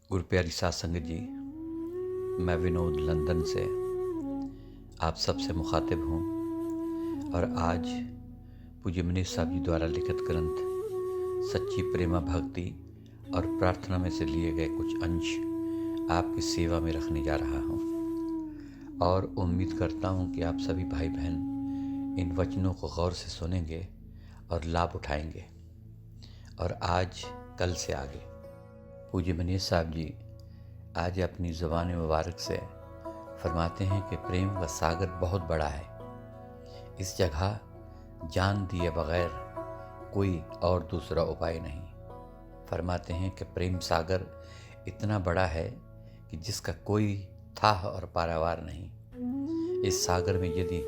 गुरु प्यारी साध संगत जी, मैं विनोद लंदन से आप सबसे मुखातिब हूँ और आज पूज्य मनीष साहब जी द्वारा लिखित ग्रंथ सच्ची प्रेमा भक्ति और प्रार्थना में से लिए गए कुछ अंश आपकी सेवा में रखने जा रहा हूँ और उम्मीद करता हूँ कि आप सभी भाई बहन इन वचनों को गौर से सुनेंगे और लाभ उठाएंगे। और आज कल से आगे पूज्य मनीष साहब जी आज अपनी ज़ुबान मुबारक से फरमाते हैं कि प्रेम का सागर बहुत बड़ा है। इस जगह जान दिए बगैर कोई और दूसरा उपाय नहीं। फरमाते हैं कि प्रेम सागर इतना बड़ा है कि जिसका कोई थाह और पारावार नहीं। इस सागर में यदि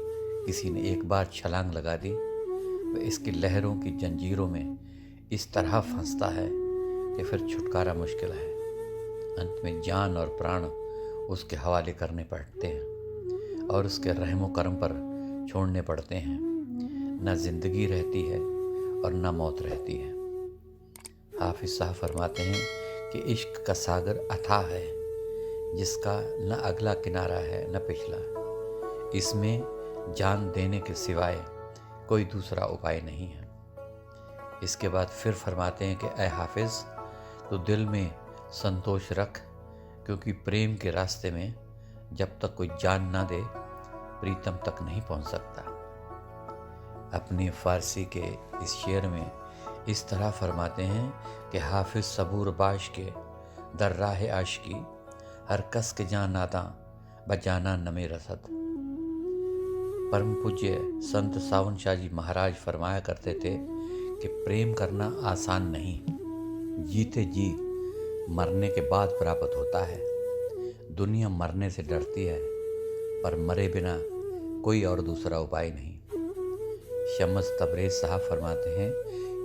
किसी ने एक बार छलांग लगा दी वह इसकी लहरों की जंजीरों में इस तरह फंसता है कि फिर छुटकारा मुश्किल है। अंत में जान और प्राण उसके हवाले करने पड़ते हैं और उसके रहमो करम पर छोड़ने पड़ते हैं। न जिंदगी रहती है और न मौत रहती है। हाफिज साहब फरमाते हैं कि इश्क का सागर अथाह है जिसका न अगला किनारा है न पिछला। इसमें जान देने के सिवाय कोई दूसरा उपाय नहीं है। इसके बाद फिर फरमाते हैं कि ऐ हाफिज, तो दिल में संतोष रख, क्योंकि प्रेम के रास्ते में जब तक कोई जान ना दे प्रीतम तक नहीं पहुंच सकता। अपने फारसी के इस शेर में इस तरह फरमाते हैं कि हाफिज सबूर बाश के दर राह आशिकी, हर कस के जान नादा बजाना नमे रसद। परम पूज्य संत सावन शाह जी महाराज फरमाया करते थे कि प्रेम करना आसान नहीं, जीते जी मरने के बाद प्राप्त होता है। दुनिया मरने से डरती है पर मरे बिना कोई और दूसरा उपाय नहीं। शम्स तबरेज़ साहब फरमाते हैं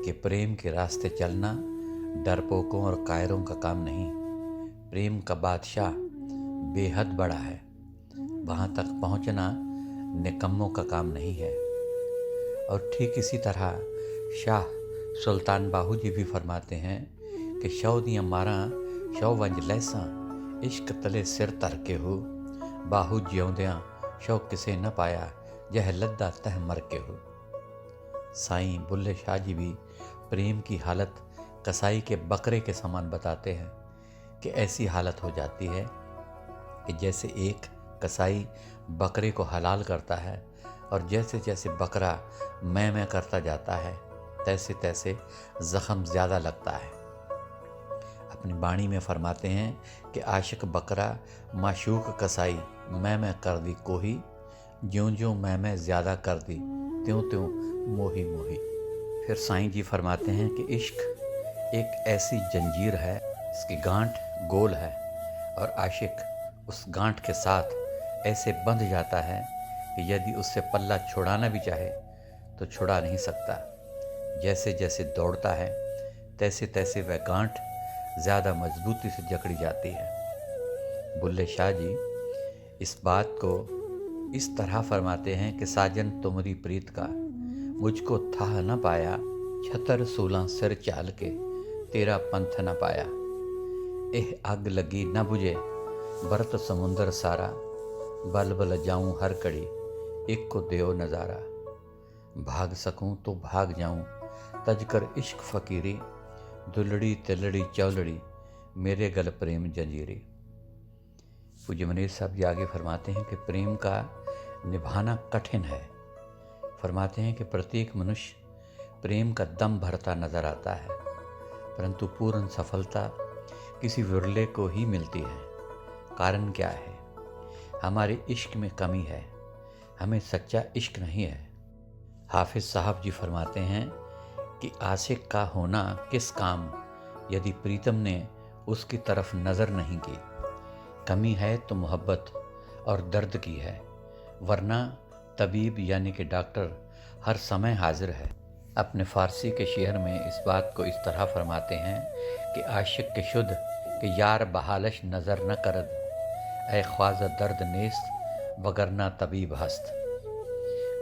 कि प्रेम के रास्ते चलना डरपोकों और कायरों का काम नहीं। प्रेम का बादशाह बेहद बड़ा है, वहाँ तक पहुँचना निकम्मों का काम नहीं है। और ठीक इसी तरह शाह सुल्तान बाहू जी भी फरमाते हैं कि शौ दियाँ मारा शौ वंज लैसा, इश्क तले सिर तर के हो, बाहू जिਉਂਦਿਆਂ शौ किसे न पाया, जह लद्दा तह मर के हो। साईं बुल्ले शाह जी भी प्रेम की हालत कसाई के बकरे के समान बताते हैं कि ऐसी हालत हो जाती है कि जैसे एक कसाई बकरे को हलाल करता है और जैसे जैसे बकरा मैं करता जाता है तैसे तैसे ज़ख्म ज़्यादा लगता है। अपनी बाणी में फरमाते हैं कि आशिक बकरा माशूक कसाई मैं कर दी कोही, ज्यों ज्यों मैं ज़्यादा कर दी त्यों त्यों मोही मोही। फिर साईं जी फरमाते हैं कि इश्क एक ऐसी जंजीर है इसकी गांठ गोल है और आशिक उस गांठ के साथ ऐसे बंध जाता है कि यदि उससे पल्ला छुड़ाना भी चाहे तो छुड़ा नहीं सकता। जैसे जैसे दौड़ता है तैसे तैसे वह गांठ ज़्यादा मजबूती से जकड़ी जाती है। बुल्ले शाह जी इस बात को इस तरह फरमाते हैं कि साजन तुमरी प्रीत का मुझको थाह न पाया, छतर 16 सिर चाल के तेरा पंथ न पाया। एह आग लगी न बुझे बरत समुंदर सारा, बल बल जाऊं हर कड़ी एक को देओ नज़ारा। भाग सकूं तो भाग जाऊं तजकर इश्क फ़कीरी, दुलड़ी तिलड़ी चौलड़ी मेरे गल प्रेम जंजीरी। पूज्य मनीष साहब जी आगे फरमाते हैं कि प्रेम का निभाना कठिन है। फरमाते हैं कि प्रत्येक मनुष्य प्रेम का दम भरता नजर आता है, परंतु पूर्ण सफलता किसी विरले को ही मिलती है। कारण क्या है? हमारे इश्क में कमी है, हमें सच्चा इश्क नहीं है। हाफिज साहब जी फरमाते हैं कि आशिक का होना किस काम यदि प्रीतम ने उसकी तरफ नज़र नहीं की। कमी है तो मोहब्बत और दर्द की है, वरना तबीब यानी कि डॉक्टर हर समय हाजिर है। अपने फारसी के शेर में इस बात को इस तरह फरमाते हैं कि आशिक के शुद्ध कि यार बहालश नज़र न करद, ऐ ख्वाजा दर्द नेस्त वगरना तबीब हस्त।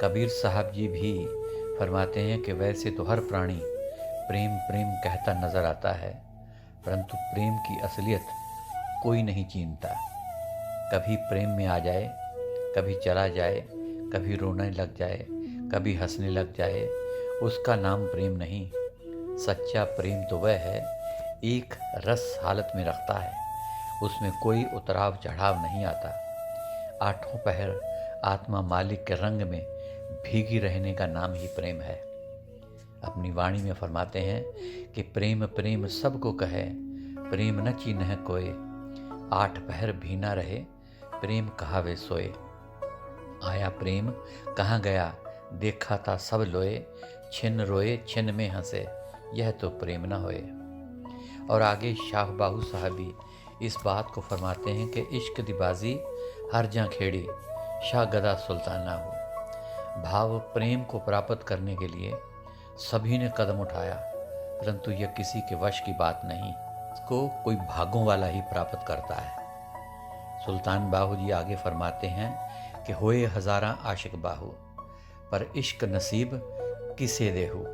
कबीर साहब जी भी फरमाते हैं कि वैसे तो हर प्राणी प्रेम प्रेम कहता नजर आता है, परंतु प्रेम की असलियत कोई नहीं चीनता। कभी प्रेम में आ जाए, कभी चला जाए, कभी रोने लग जाए, कभी हंसने लग जाए, उसका नाम प्रेम नहीं। सच्चा प्रेम तो वह है, एक रस हालत में रखता है, उसमें कोई उतराव चढ़ाव नहीं आता। आठों पहर आत्मा मालिक के रंग में भीगी रहने का नाम ही प्रेम है। अपनी वाणी में फरमाते हैं कि प्रेम प्रेम सबको कहे, प्रेम न चीन्ह कोय, आठ पहर भी न रहे, प्रेम कहावे सोए। आया प्रेम कहाँ गया, देखा था सब लोए, छिन रोए छिन में हंसे, यह तो प्रेम न होए। और आगे शाह बाहू साहबी इस बात को फरमाते हैं कि इश्क दिबाजी हर जा खेड़ी, शाह गदा सुल्ताना हो। भाव प्रेम को प्राप्त करने के लिए सभी ने कदम उठाया, परंतु यह किसी के वश की बात नहीं, इसको कोई भागों वाला ही प्राप्त करता है। सुल्तान बाहू जी आगे फरमाते हैं कि होए हजारा आशिक बाहू, पर इश्क नसीब किसे देहू।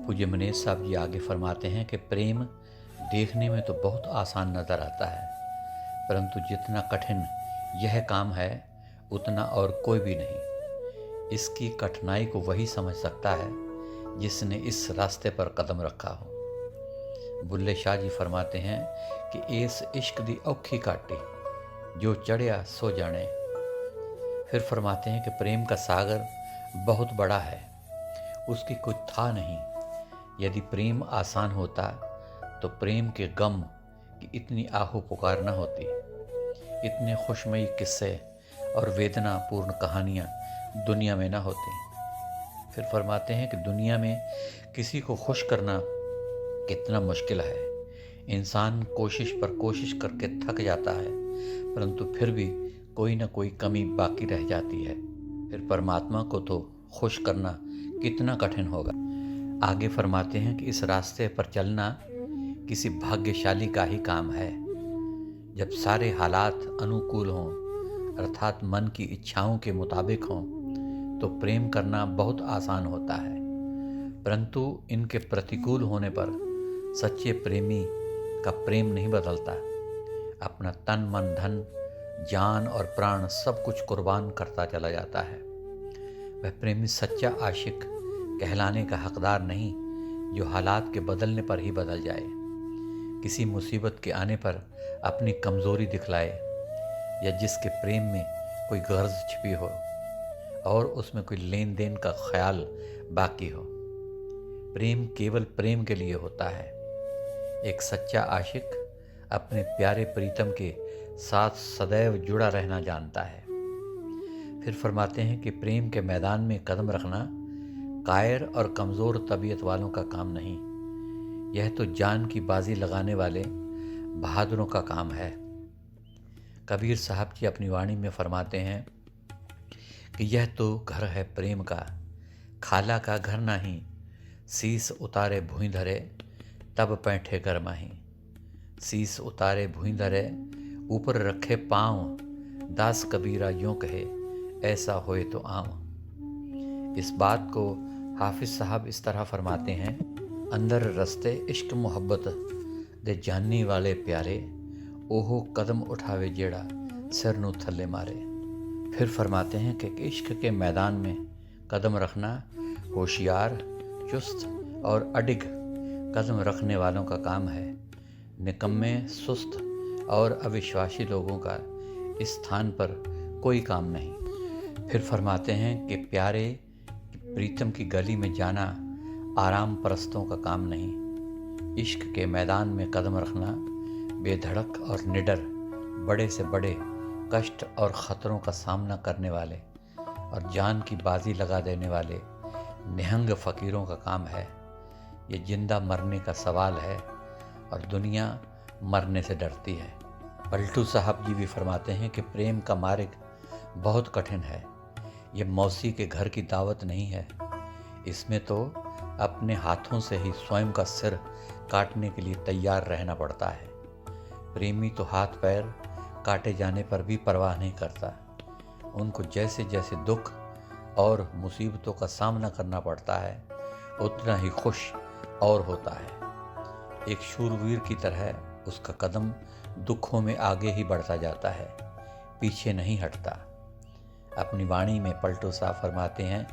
पूज्य मनेश साहब जी आगे फरमाते हैं कि प्रेम देखने में तो बहुत आसान नजर आता है, परंतु जितना कठिन यह काम है उतना और कोई भी नहीं। इसकी कठिनाई को वही समझ सकता है जिसने इस रास्ते पर कदम रखा हो। बुल्ले शाह जी फरमाते हैं कि इस इश्क दी औखी काटी, जो चढ़िया सो जाने। फिर फरमाते हैं कि प्रेम का सागर बहुत बड़ा है, उसकी कुछ था नहीं। यदि प्रेम आसान होता तो प्रेम के गम की इतनी आहू पुकार न होती, इतने खुशमयी किस्से और वेदना पूर्ण कहानियाँ दुनिया में न होती। फिर फरमाते हैं कि दुनिया में किसी को खुश करना कितना मुश्किल है। इंसान कोशिश पर कोशिश करके थक जाता है, परंतु फिर भी कोई ना कोई कमी बाकी रह जाती है। फिर परमात्मा को तो खुश करना कितना कठिन होगा। आगे फरमाते हैं कि इस रास्ते पर चलना किसी भाग्यशाली का ही काम है। जब सारे हालात अनुकूल हों, अर्थात मन की इच्छाओं के मुताबिक हों, तो प्रेम करना बहुत आसान होता है, परंतु इनके प्रतिकूल होने पर सच्चे प्रेमी का प्रेम नहीं बदलता। अपना तन मन धन जान और प्राण सब कुछ कुर्बान करता चला जाता है। वह प्रेमी सच्चा आशिक कहलाने का हकदार नहीं, जो हालात के बदलने पर ही बदल जाए, किसी मुसीबत के आने पर अपनी कमज़ोरी दिखलाए, या जिसके प्रेम में कोई गर्ज छिपी हो और उसमें कोई लेन देन का ख्याल बाकी हो। प्रेम केवल प्रेम के लिए होता है। एक सच्चा आशिक अपने प्यारे प्रीतम के साथ सदैव जुड़ा रहना जानता है। फिर फरमाते हैं कि प्रेम के मैदान में कदम रखना कायर और कमज़ोर तबीयत वालों का काम नहीं, यह तो जान की बाजी लगाने वाले बहादुरों का काम है। कबीर साहब जी अपनी वाणी में फरमाते हैं कि यह तो घर है प्रेम का, खाला का घर नहीं, शीस उतारे भूई धरे, तब पैठे गरमाही। शीस उतारे भूई धरे, ऊपर रखे पाँव, दास कबीरा यूं कहे, ऐसा होए तो आऊं। इस बात को हाफिज साहब इस तरह फरमाते हैं, अंदर रस्ते इश्क मुहब्बत दे जानने वाले प्यारे, ओहो कदम उठावे जेड़ा सिर नू थल्ले मारे। फिर फरमाते हैं कि इश्क के मैदान में कदम रखना होशियार, चुस्त और अडिग कदम रखने वालों का काम है। निकम्मे, सुस्त और अविश्वासी लोगों का इस स्थान पर कोई काम नहीं। फिर फरमाते हैं कि प्यारे प्रीतम की गली में जाना आराम परस्तों का काम नहीं। इश्क के मैदान में कदम रखना बेधड़क और निडर, बड़े से बड़े कष्ट और ख़तरों का सामना करने वाले और जान की बाजी लगा देने वाले निहंग फ़कीरों का काम है। ये जिंदा मरने का सवाल है और दुनिया मरने से डरती है। पलटू साहब जी भी फरमाते हैं कि प्रेम का मार्ग बहुत कठिन है। ये मौसी के घर की दावत नहीं है, इसमें तो अपने हाथों से ही स्वयं का सिर काटने के लिए तैयार रहना पड़ता है। प्रेमी तो हाथ पैर काटे जाने पर भी परवाह नहीं करता। उनको जैसे जैसे दुख और मुसीबतों का सामना करना पड़ता है, उतना ही खुश और होता है। एक शूरवीर की तरह उसका कदम दुखों में आगे ही बढ़ता जाता है, पीछे नहीं हटता। अपनी वाणी में पलटू साहब फरमाते हैं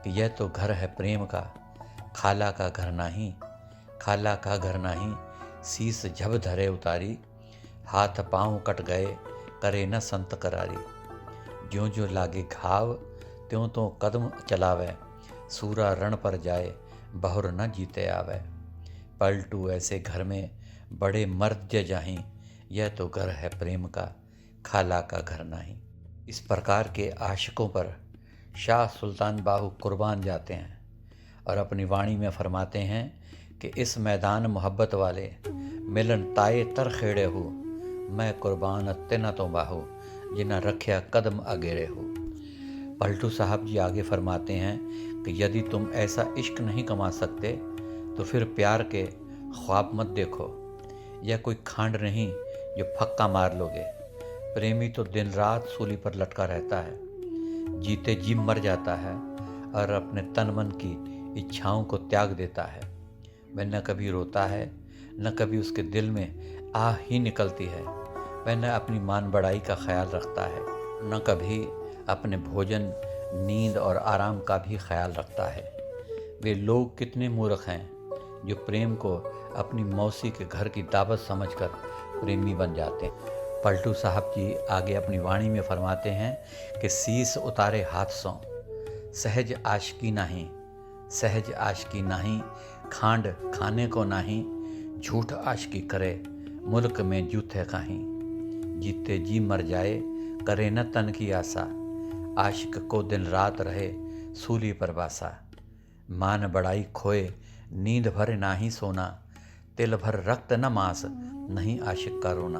कि यह तो घर है प्रेम का, खाला का घर नहीं, खाला का घर नहीं, शीस झब धरे उतारी, हाथ पांव कट गए करे न संत करारी। ज्यों ज्यों लागे घाव त्यों तो कदम चलावे, सूरा रण पर जाए बहुर न जीते आवे। पलटू ऐसे घर में बड़े मर्द जाहीं, यह तो घर है प्रेम का, खाला का घर नहीं। इस प्रकार के आशिकों पर शाह सुल्तान बाहू कुर्बान जाते हैं और अपनी वाणी में फरमाते हैं कि इस मैदान मोहब्बत वाले मिलन ताए तर खेड़े हो, मैं कुर्बान तिना तो बाहू जिन्हें रख्या कदम अगेरे हो। पलटू साहब जी आगे फरमाते हैं कि यदि तुम ऐसा इश्क नहीं कमा सकते तो फिर प्यार के ख्वाब मत देखो, यह कोई खांड नहीं जो फक्का मार लोगे। प्रेमी तो दिन रात सूली पर लटका रहता है, जीते जी मर जाता है और अपने तन मन की इच्छाओं को त्याग देता है। वह न कभी रोता है, न कभी उसके दिल में आह ही निकलती है। वह न अपनी मान बढ़ाई का ख्याल रखता है, न कभी अपने भोजन, नींद और आराम का भी ख्याल रखता है। वे लोग कितने मूर्ख हैं जो प्रेम को अपनी मौसी के घर की दावत समझकर प्रेमी बन जाते हैं। पलटू साहब जी आगे अपनी वाणी में फरमाते हैं कि शीस उतारे हाथ सो, सहज आशिकी नहीं, सहज आशिकी नहीं, खांड खाने को नहीं, झूठ आशिकी करे मुल्क में जूथे काहीं। जीते जी मर जाए करे न तन की आशा, आशिक को दिन रात रहे सूली पर बासा। मान बड़ाई खोए नींद भर नाही सोना, तिल भर रक्त न मांस नहीं आशिक का रोना।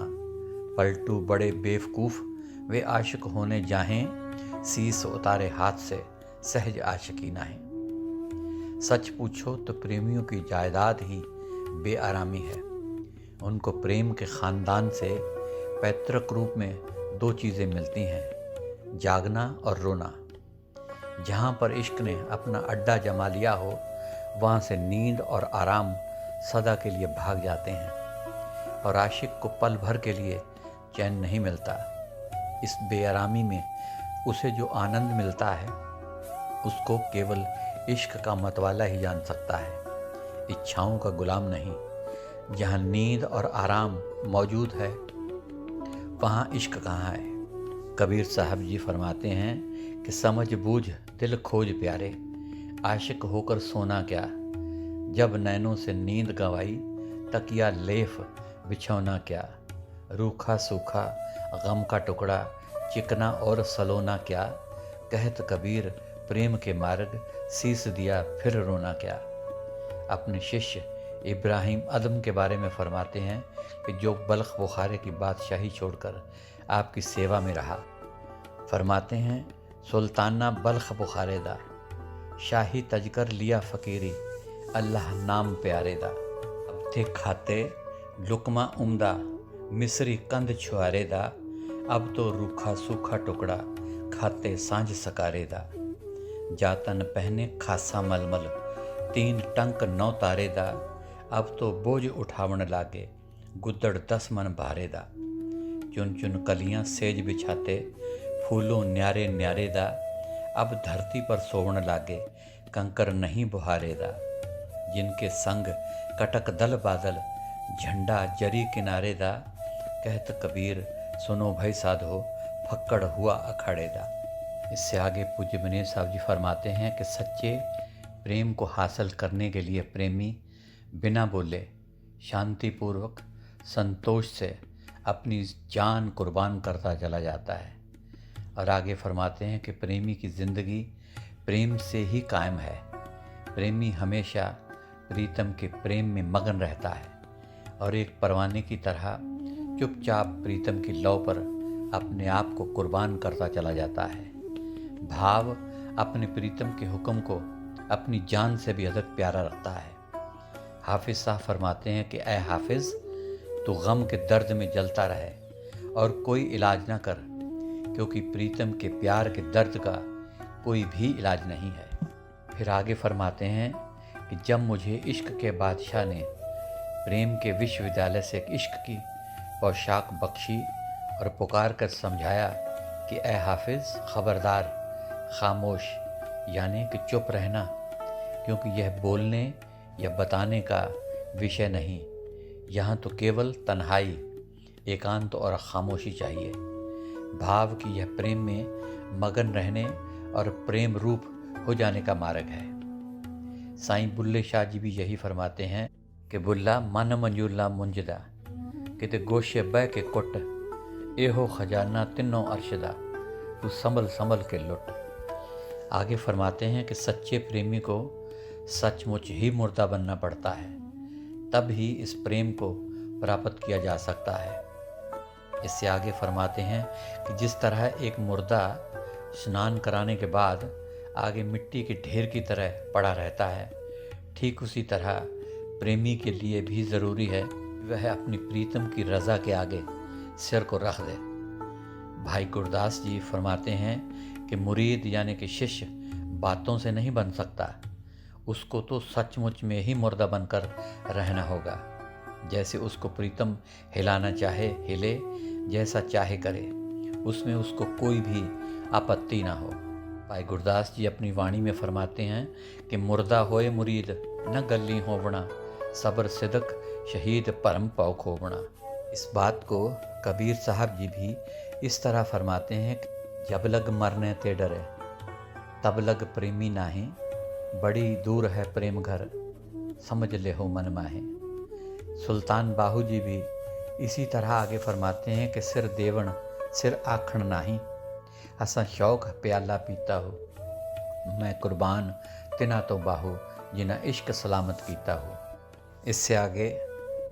पलटू बड़े बेवकूफ़ वे आशिक होने जाहें, शीस उतारे हाथ से सहज आशिकी नहीं। सच पूछो तो प्रेमियों की जायदाद ही बेआरामी है। उनको प्रेम के ख़ानदान से पैतृक रूप में दो चीज़ें मिलती हैं, जागना और रोना। जहाँ पर इश्क ने अपना अड्डा जमा लिया हो वहाँ से नींद और आराम सदा के लिए भाग जाते हैं और आशिक को पल भर के लिए चैन नहीं मिलता। इस बेआरामी में उसे जो आनंद मिलता है उसको केवल इश्क का मतवाला ही जान सकता है, इच्छाओं का गुलाम नहीं। जहाँ नींद और आराम मौजूद है वहाँ इश्क कहाँ है। कबीर साहब जी फरमाते हैं कि समझ बूझ दिल खोज प्यारे, आशिक होकर सोना क्या, जब नैनों से नींद गंवाई तकिया लेफ बिछौना क्या। रूखा सूखा गम का टुकड़ा चिकना और सलोना क्या, कहत कबीर प्रेम के मार्ग शीस दिया फिर रोना क्या। अपने शिष्य इब्राहिम अदम के बारे में फरमाते हैं कि जो बल्ख बुखारे की बादशाही छोड़कर आपकी सेवा में रहा। फरमाते हैं सुल्ताना बल्ख बुखारे दा, शाही तजकर लिया फ़कीरी, अल्लाह नाम प्यारे दा। अब थे खाते लुकमा उम्दा, मिस्री कंद छुआरे दा, अब तो रूखा सूखा टुकड़ा खाते सांझ सकारे दा। जातन पहने खासा मलमल, 3 टंक 9 तारे दा, अब तो बोझ उठावन लागे गुद्दड़ 10 मन भारे दा। चुन चुन कलियां सेज बिछाते फूलों न्यारे न्यारे दा, अब धरती पर सोवन लागे कंकर नहीं बुहारे दा। जिनके संग कटक दल बादल झंडा जरी किनारे दा, कहत कबीर सुनो भाई साधो फक्कड़ हुआ अखाड़े दा। इससे आगे पूज्य बनेश साहब जी फरमाते हैं कि सच्चे प्रेम को हासिल करने के लिए प्रेमी बिना बोले शांतिपूर्वक संतोष से अपनी जान कुर्बान करता चला जाता है। और आगे फरमाते हैं कि प्रेमी की ज़िंदगी प्रेम से ही कायम है। प्रेमी हमेशा प्रीतम के प्रेम में मगन रहता है और एक परवाने की तरह चुपचाप प्रीतम की लौ पर अपने आप को कुर्बान करता चला जाता है। भाव अपने प्रीतम के हुक्म को अपनी जान से भी अधिक प्यारा रखता है। हाफिज़ साहब फरमाते हैं कि ऐ हाफिज़, तू गम के दर्द में जलता रहे और कोई इलाज ना कर, क्योंकि प्रीतम के प्यार के दर्द का कोई भी इलाज नहीं है। फिर आगे फरमाते हैं कि जब मुझे इश्क के बादशाह ने प्रेम के विश्वविद्यालय से एक इश्क की पोशाक बख्शी और पुकार कर समझाया कि ए हाफिज़, खबरदार, खामोश यानी कि चुप रहना, क्योंकि यह बोलने या बताने का विषय नहीं। यहाँ तो केवल तन्हाई, एकांत और खामोशी चाहिए। भाव की यह प्रेम में मगन रहने और प्रेम रूप हो जाने का मार्ग है। साईं बुल्ले शाह जी भी यही फरमाते हैं कि बुल्ला मन मंजूला मुंजदा किते गोशे बह के कुट, एहो खजाना तिन्नों अरशदा, तू संभल संभल के लुट। आगे फरमाते हैं कि सच्चे प्रेमी को सचमुच ही मुर्दा बनना पड़ता है, तब ही इस प्रेम को प्राप्त किया जा सकता है। इससे आगे फरमाते हैं कि जिस तरह एक मुर्दा स्नान कराने के बाद आगे मिट्टी के ढेर की तरह पड़ा रहता है, ठीक उसी तरह प्रेमी के लिए भी ज़रूरी है वह अपनी प्रीतम की रज़ा के आगे सिर को रख दे। भाई गुरदास जी फरमाते हैं कि मुरीद यानी कि शिष्य बातों से नहीं बन सकता, उसको तो सचमुच में ही मुर्दा बनकर रहना होगा। जैसे उसको प्रीतम हिलाना चाहे हिले, जैसा चाहे करे, उसमें उसको कोई भी आपत्ति ना हो। भाई गुरदास जी अपनी वाणी में फरमाते हैं कि मुर्दा होए मुरीद न गली होवना, सब्र सिदक शहीद परम पौ खोवना। इस बात को कबीर साहब जी भी इस तरह फरमाते हैं कि जब लग मरने ते डरे, तब लग प्रेमी नाहीं, बड़ी दूर है प्रेम घर, समझ ले हो मन माहे। सुल्तान बाहू जी भी इसी तरह आगे फरमाते हैं कि सिर देवण सिर आखण नाही, असा शौक प्याला पीता हो, मैं कुर्बान तिना तो बाहू जिना इश्क सलामत कीता हो। इससे आगे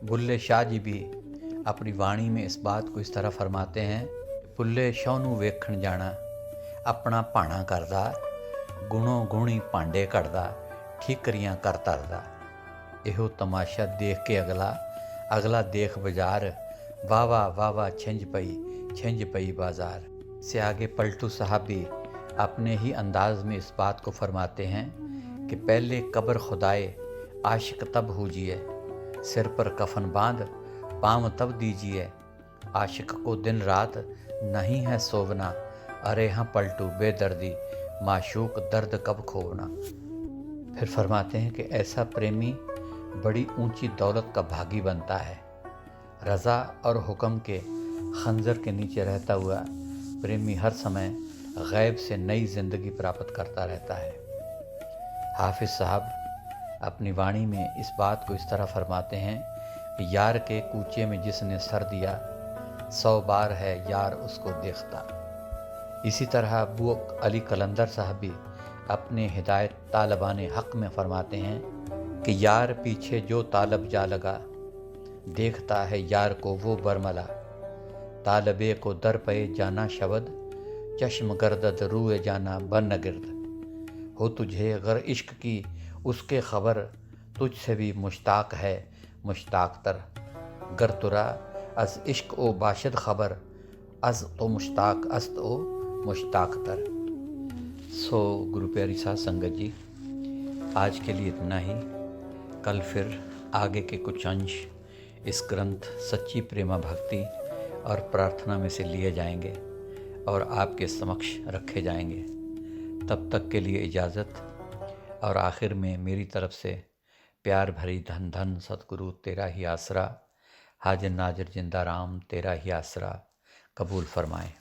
बुल्ले शाह जी भी अपनी वाणी में इस बात को इस तरह फरमाते हैं, पुल्ले शाह नूं वेखण जाना, अपना भाणा करदा, गुणों गुणी भांडे घड़दा, ठीकरियां कर तरदा। एहो तमाशा देख के अगला देख बाजार, वाह वाह छिंज पई बाजार। से आगे पलटू साहब भी अपने ही अंदाज में इस बात को फरमाते हैं कि पहले कब्र खुदाए आशिक तब हुजिए, सिर पर कफन बांध पाँव तब दीजिए, आशिक को दिन रात नहीं है सोवना, अरे हाँ पलटू बेदर्दी माशूक दर्द कब खोवना। फिर फरमाते हैं कि ऐसा प्रेमी बड़ी ऊंची दौलत का भागी बनता है। रज़ा और हुक्म के खंजर के नीचे रहता हुआ प्रेमी हर समय गैब से नई जिंदगी प्राप्त करता रहता है। हाफिज़ साहब अपनी वाणी में इस बात को इस तरह फरमाते हैं कि यार के कूचे में जिसने सर दिया, 100 बार है यार उसको देखता। इसी तरह अबू अली कलंदर साहब भी अपने हिदायत तालबाने हक़ में फरमाते हैं कि यार पीछे जो तालब जा लगा, देखता है यार को वो बरमला, तालबे को दर पे जाना शबद, चश्म गर्दद रूए जाना बन गिर्द। हो तुझे गर इश्क की उसके खबर, तुझसे भी मुश्ताक है मुश्ताक तर, गर तुरा अज इश्क ओ बाशद खबर, अज तो मुश्ताक अस्त ओ मुश्ताक तर। सो गुरु प्यारी साध संगत जी, आज के लिए इतना ही। कल फिर आगे के कुछ अंश इस ग्रंथ सच्ची प्रेमा भक्ति और प्रार्थना में से लिए जाएंगे और आपके समक्ष रखे जाएंगे। तब तक के लिए इजाज़त। और आखिर में मेरी तरफ से प्यार भरी धन धन सतगुरु तेरा ही आसरा, हाजिर नाजिर जिंदा राम तेरा ही आसरा कबूल फरमाएं।